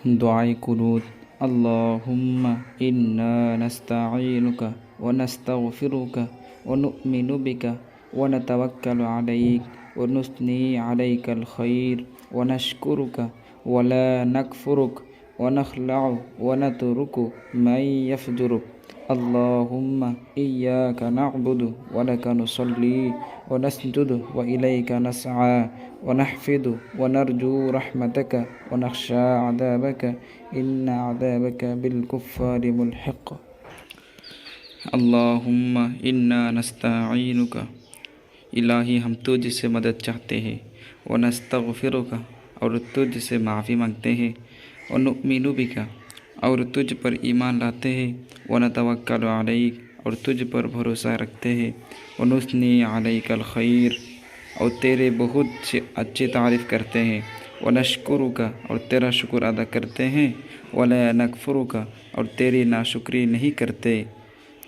दुआए कुनूत। अल्लाहुम्मा इन्ना नस्तईनुका व नस्तगफिरुका व नुअमिनु बिका व नतवक्कलु अलैक व नुस्नी अलैकल खैर व नशकुरुका व ला नकफुरुक व नखलअु व नतरुकु मन यफजुरुक। अल्लाहुम्मा इय्याका नअबुदु व लका नुसल्ली व नस्जुदु व इलैका नसआ व नहफिदु व नरजू रहमतक व नख्शा अज़ाबक इन्ना अज़ाबक बिलकुफ़्फ़ारि मुल्हिक़। अल्लाहुम्मा इन्ना नस्तईनुका, इलाही हम तुझसे मदद चाहते हैं। व नस्तगफिरुका, और तुझसे माफ़ी मांगते हैं। व नुअमिनु बिका, और तुझ पर ईमान लाते हैं। व नतवक्कलु अलैक, और तुझ पर भरोसा रखते हैं। व नुस्नी अलैकल खैर, और तेरे बहुत से अच्छी तारीफ़ करते हैं। व नशकुरुका, और तेरा शुक्र अदा करते हैं। व ला नकफुरुका, और तेरी नाशुक्री नहीं करते।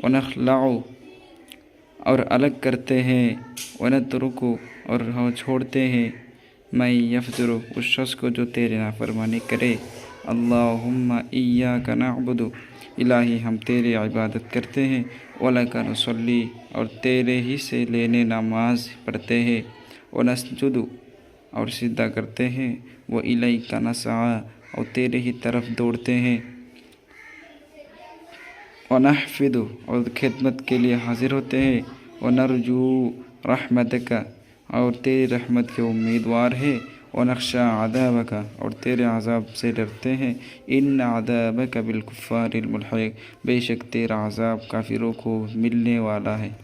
व नखलअु, और अलग करते हैं। व नतरुकु, और हम छोड़ते हैं। मैं यफजुरु, उस शख्स को जो तेरी नाफरमानी करे। अल्लाहुम्मा इय्याका नअबुदु, इलाही हम तेरी इबादत करते हैं। व लका नुसल्ली, और तेरे ही से लेने नमाज पढ़ते हैं। व नस्जुदु, और सिजदा करते हैं। व इलैका नसआ, और तेरे ही तरफ दौड़ते हैं। व नहफिदु, और खिदमत के लिए हाजिर होते हैं। व नरजू रहमतक, और तेरी रहमत के उम्मीदवार हैं। व नख्शा अज़ाबक, और तेरे अज़ाब से डरते हैं। इन्ना अज़ाबक बिलकुफ़्फ़ारिल मुल्हिक़, बेशक तेरा अज़ाब काफिरों को मिलने वाला है।